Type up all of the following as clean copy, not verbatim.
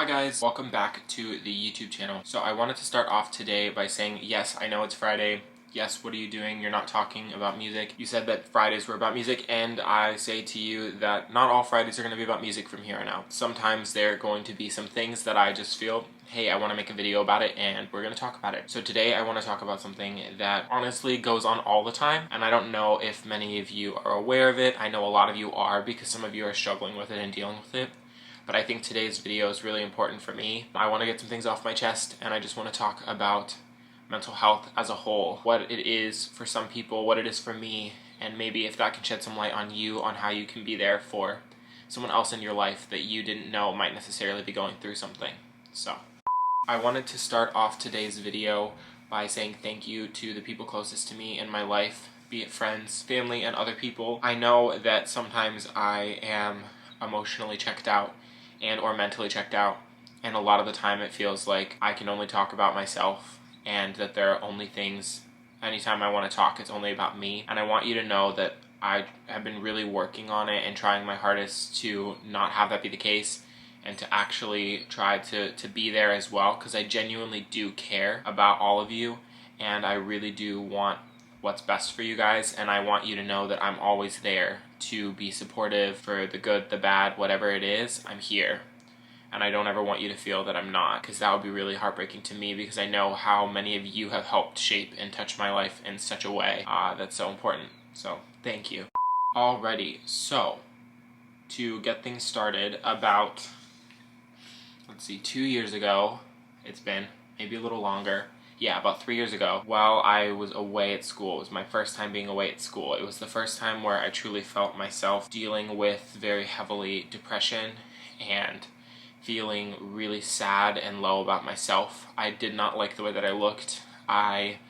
guys, welcome back to the YouTube channel. So I wanted to start off today by saying, yes, I know it's Friday. Yes, what are you doing? You're not talking about music. You said that Fridays were about music, and I say to you that not all Fridays are going to be about music from here on out. Sometimes there are going to be some things that I just feel, hey, I want to make a video about it, and we're going to talk about it. So today I want to talk about something that honestly goes on all the time, and I don't know if many of you are aware of it. I know a lot of you are, because some of you are struggling with it and dealing with it. But I think today's video is really important for me. I want to get some things off my chest, and I just want to talk about mental health as a whole, what it is for some people, what it is for me, and maybe if that can shed some light on you, on how you can be there for someone else in your life that you didn't know might necessarily be going through something. So, I wanted to start off today's video by saying thank you to the people closest to me in my life, be it friends, family, and other people. I know that sometimes I am emotionally checked out and or mentally checked out, and a lot of the time it feels like I can only talk about myself, and that there are only things, anytime I want to talk, it's only about me. And I want you to know that I have been really working on it and trying my hardest to not have that be the case, and to actually try to be there as well, because I genuinely do care about all of you, and I really do want what's best for you guys, and I want you to know that I'm always there to be supportive for the good, the bad, whatever it is, I'm here. And I don't ever want you to feel that I'm not, because that would be really heartbreaking to me, because I know how many of you have helped shape and touch my life in such a way that's so important. So, thank you. Alrighty, so, to get things started, about, 2 years ago, it's been, maybe a little longer, yeah, about 3 years ago, while I was away at school. It was my first time being away at school. It was the first time where I truly felt myself dealing with very heavily depression and feeling really sad and low about myself. I did not like the way that I looked. I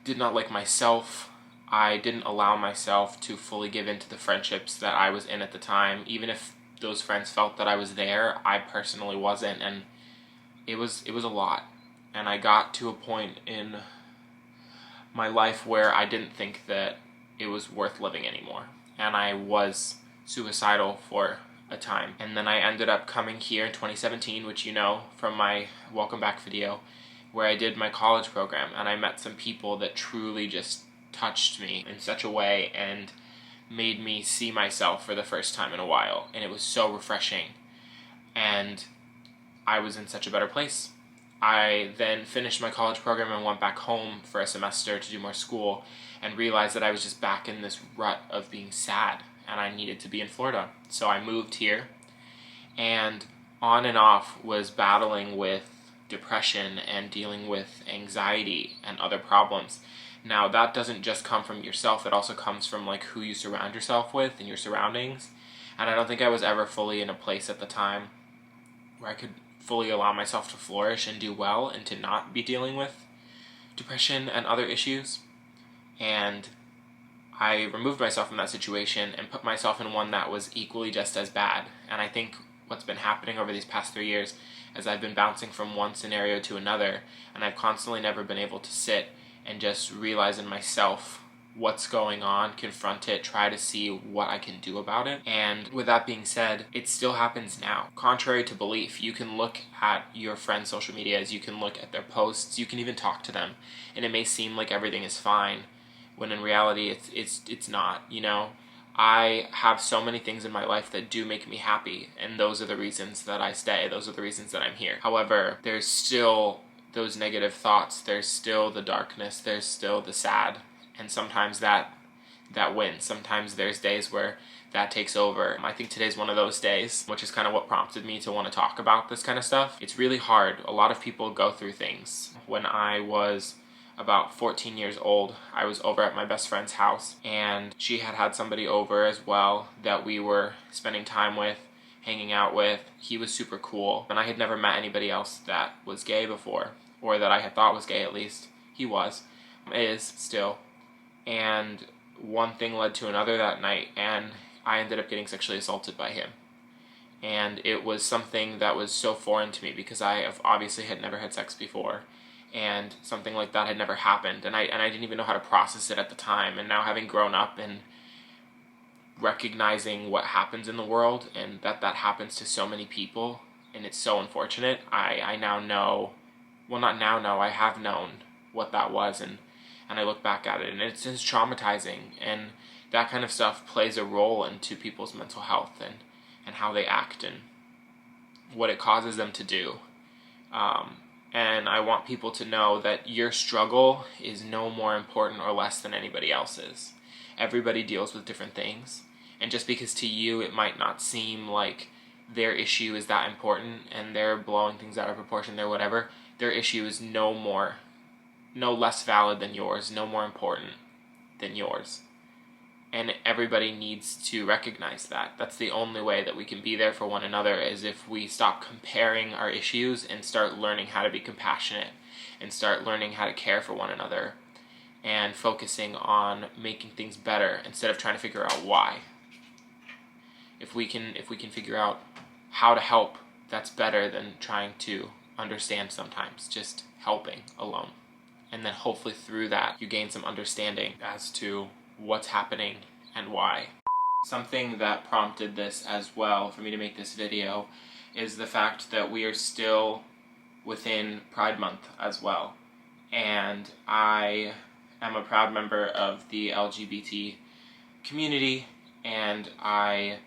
did not like myself. I didn't allow myself to fully give into the friendships that I was in at the time. Even if those friends felt that I was there, I personally wasn't, and it was a lot. And I got to a point in my life where I didn't think that it was worth living anymore. And I was suicidal for a time. And then I ended up coming here in 2017, which you know from my welcome back video, where I did my college program, and I met some people that truly just touched me in such a way and made me see myself for the first time in a while. And it was so refreshing. And I was in such a better place. I then finished my college program and went back home for a semester to do more school, and realized that I was just back in this rut of being sad, and I needed to be in Florida. So I moved here, and on and off was battling with depression and dealing with anxiety and other problems. Now, that doesn't just come from yourself, it also comes from like who you surround yourself with and your surroundings. And I don't think I was ever fully in a place at the time where I could fully allow myself to flourish and do well and to not be dealing with depression and other issues. And I removed myself from that situation and put myself in one that was equally just as bad. And I think what's been happening over these past 3 years is I've been bouncing from one scenario to another, and I've constantly never been able to sit and just realize in myself what's going on, confront it, try to see what I can do about it. And with that being said, it still happens now. Contrary to belief, you can look at your friends' social medias, you can look at their posts, you can even talk to them, and it may seem like everything is fine, when in reality it's not, you know? I have so many things in my life that do make me happy, and those are the reasons that I stay, those are the reasons that I'm here. However, there's still those negative thoughts, there's still the darkness, there's still the sad, and sometimes that wins. Sometimes there's days where that takes over. I think today's one of those days, which is kind of what prompted me to want to talk about this kind of stuff. It's really hard. A lot of people go through things. When I was about 14 years old, I was over at my best friend's house, and she had somebody over as well that we were spending time with, hanging out with. He was super cool, and I had never met anybody else that was gay before, or that I had thought was gay at least. He was, is still. And one thing led to another that night, and I ended up getting sexually assaulted by him. And it was something that was so foreign to me, because I obviously had never had sex before, and something like that had never happened, and I didn't even know how to process it at the time. And now, having grown up and recognizing what happens in the world, and that happens to so many people, and it's so unfortunate. I now know, well, not now know, I have known what that was, and I look back at it, and it's just traumatizing, and that kind of stuff plays a role into people's mental health and how they act and what it causes them to do. And I want people to know that your struggle is no more important or less than anybody else's. Everybody deals with different things, and just because to you it might not seem like their issue is that important and they're blowing things out of proportion, they're whatever, their issue is no less valid than yours, no more important than yours. And everybody needs to recognize that. That's the only way that we can be there for one another, is if we stop comparing our issues and start learning how to be compassionate and start learning how to care for one another and focusing on making things better instead of trying to figure out why. If we can figure out how to help, that's better than trying to understand sometimes, just helping alone. And then hopefully through that you gain some understanding as to what's happening and why. Something that prompted this as well for me to make this video is the fact that we are still within Pride Month as well. And I am a proud member of the LGBT community, and I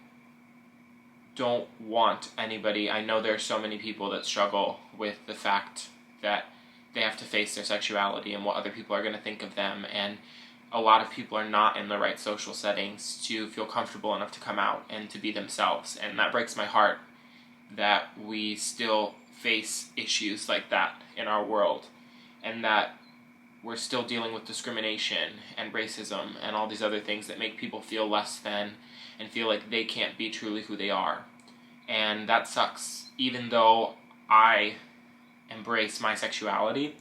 don't want anybody, I know there are so many people that struggle with the fact that they have to face their sexuality and what other people are going to think of them, and a lot of people are not in the right social settings to feel comfortable enough to come out and to be themselves, and that breaks my heart that we still face issues like that in our world, and that we're still dealing with discrimination and racism and all these other things that make people feel less than and feel like they can't be truly who they are. And that sucks. Even though I embrace my sexuality,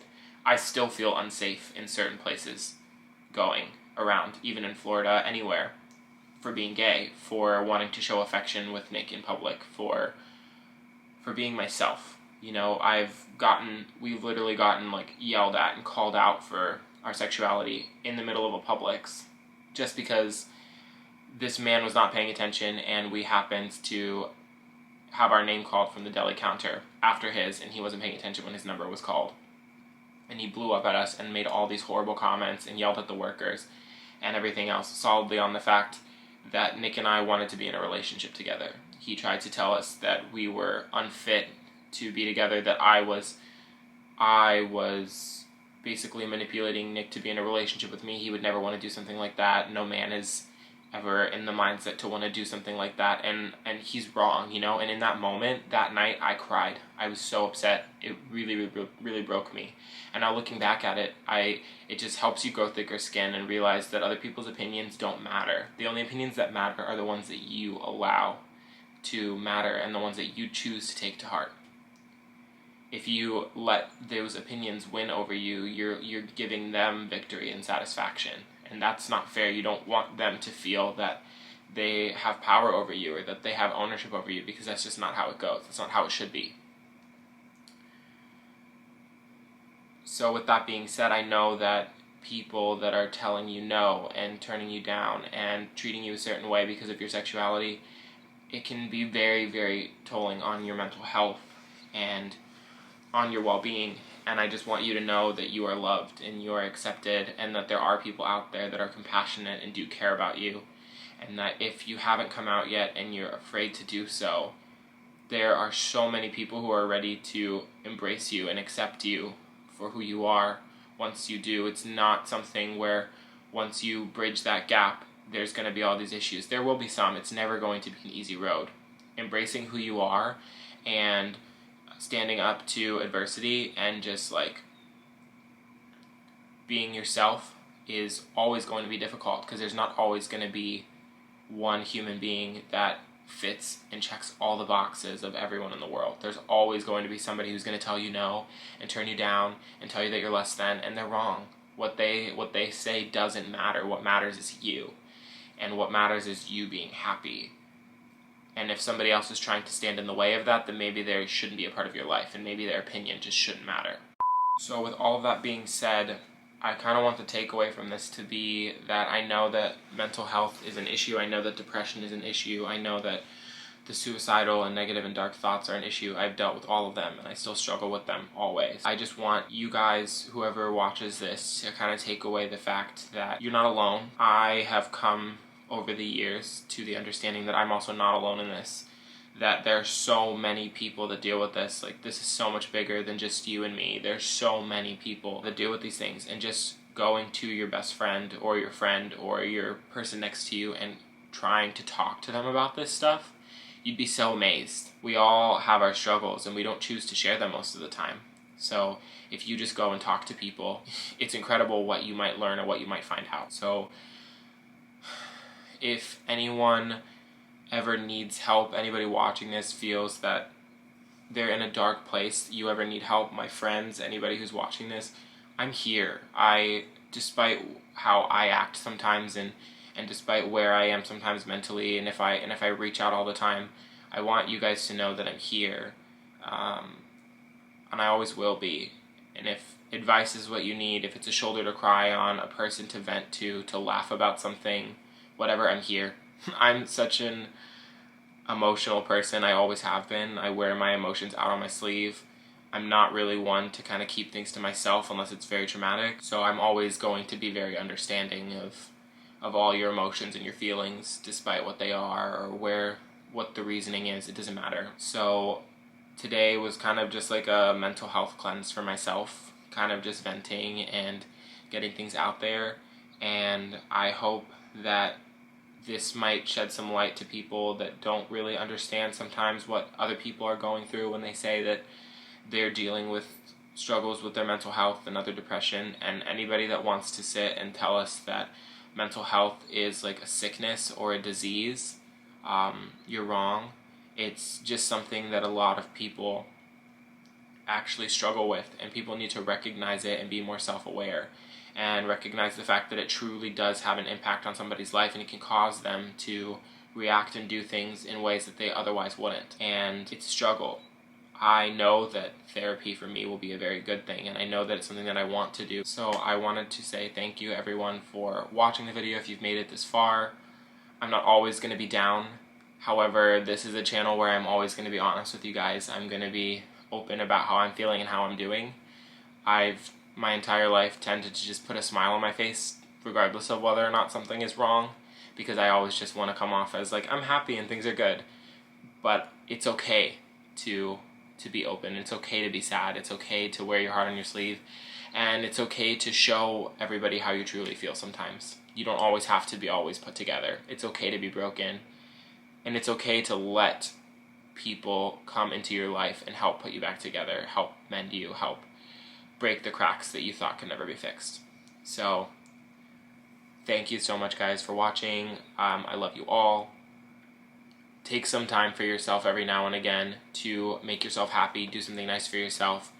I still feel unsafe in certain places going around, even in Florida, anywhere, for being gay, for wanting to show affection with Nick in public, for being myself. You know, we've literally gotten like yelled at and called out for our sexuality in the middle of a Publix just because this man was not paying attention and we happened to have our name called from the deli counter after his, and he wasn't paying attention when his number was called. And he blew up at us and made all these horrible comments and yelled at the workers and everything else, solidly on the fact that Nick and I wanted to be in a relationship together. He tried to tell us that we were unfit to be together, that I was basically manipulating Nick to be in a relationship with me. He would never want to do something like that. No man is ever in the mindset to want to do something like that, and he's wrong, you know. And in that moment, that night, I cried. I was so upset. It really broke me. And now looking back at it, it just helps you grow thicker skin and realize that other people's opinions don't matter. The only opinions that matter are the ones that you allow to matter and the ones that you choose to take to heart. If you let those opinions win over you, you're giving them victory and satisfaction. And that's not fair. You don't want them to feel that they have power over you or that they have ownership over you, because that's just not how it goes. That's not how it should be. So with that being said, I know that people that are telling you no and turning you down and treating you a certain way because of your sexuality, it can be very, very tolling on your mental health and on your well-being. And I just want you to know that you are loved and you are accepted, and that there are people out there that are compassionate and do care about you, and that if you haven't come out yet and you're afraid to do so, there are so many people who are ready to embrace you and accept you for who you are once you do. It's not something where once you bridge that gap, there's going to be all these issues. There will be some. It's never going to be an easy road. Embracing who you are and standing up to adversity and just like being yourself is always going to be difficult, because there's not always going to be one human being that fits and checks all the boxes of everyone in the world. There's always going to be somebody who's going to tell you no and turn you down and tell you that you're less than, and they're wrong. What they say doesn't matter. What matters is you, and what matters is you being happy. And if somebody else is trying to stand in the way of that, then maybe they shouldn't be a part of your life, and maybe their opinion just shouldn't matter. So with all of that being said, I kind of want the takeaway from this to be that I know that mental health is an issue. I know that depression is an issue. I know that the suicidal and negative and dark thoughts are an issue. I've dealt with all of them and I still struggle with them always. I just want you guys, whoever watches this, to kind of take away the fact that you're not alone. I have come over the years to the understanding that I'm also not alone in this. That there's so many people that deal with this. Like, this is so much bigger than just you and me. There's so many people that deal with these things, and just going to your best friend or your person next to you and trying to talk to them about this stuff, you'd be so amazed. We all have our struggles and we don't choose to share them most of the time. So if you just go and talk to people, it's incredible what you might learn or what you might find out. So if anyone ever needs help, anybody watching this feels that they're in a dark place, you ever need help, my friends, anybody who's watching this, I'm here. Despite how I act sometimes and despite where I am sometimes mentally, and if I reach out all the time, I want you guys to know that I'm here, and I always will be. And if advice is what you need, if it's a shoulder to cry on, a person to vent to laugh about something, whatever, I'm here. I'm such an emotional person. I always have been. I wear my emotions out on my sleeve. I'm not really one to kind of keep things to myself unless it's very traumatic. So I'm always going to be very understanding of all your emotions and your feelings, despite what they are or what the reasoning is. It doesn't matter. So today was kind of just like a mental health cleanse for myself, kind of just venting and getting things out there. And I hope that this might shed some light to people that don't really understand sometimes what other people are going through when they say that they're dealing with struggles with their mental health and other depression. And anybody that wants to sit and tell us that mental health is like a sickness or a disease, you're wrong. It's just something that a lot of people actually struggle with, and people need to recognize it and be more self-aware and recognize the fact that it truly does have an impact on somebody's life, and it can cause them to react and do things in ways that they otherwise wouldn't. And it's a struggle. I know that therapy for me will be a very good thing, and I know that it's something that I want to do. So I wanted to say thank you everyone for watching the video if you've made it this far. I'm not always going to be down. However, this is a channel where I'm always going to be honest with you guys. I'm going to be open about how I'm feeling and how I'm doing. I've my entire life tended to just put a smile on my face regardless of whether or not something is wrong, because I always just want to come off as like I'm happy and things are good. But it's okay to be open. It's okay to be sad. It's okay to wear your heart on your sleeve, and it's okay to show everybody how you truly feel sometimes. You don't always have to be always put together. It's okay to be broken, and it's okay to let people come into your life and help put you back together, help mend you, help break the cracks that you thought could never be fixed. So thank you so much guys for watching. I love you all. Take some time for yourself every now and again to make yourself happy. Do something nice for yourself.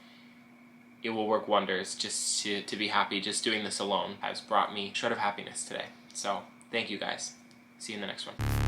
It will work wonders. Just to be happy. Just doing this alone has brought me a shred of happiness today. So thank you guys. See you in the next one.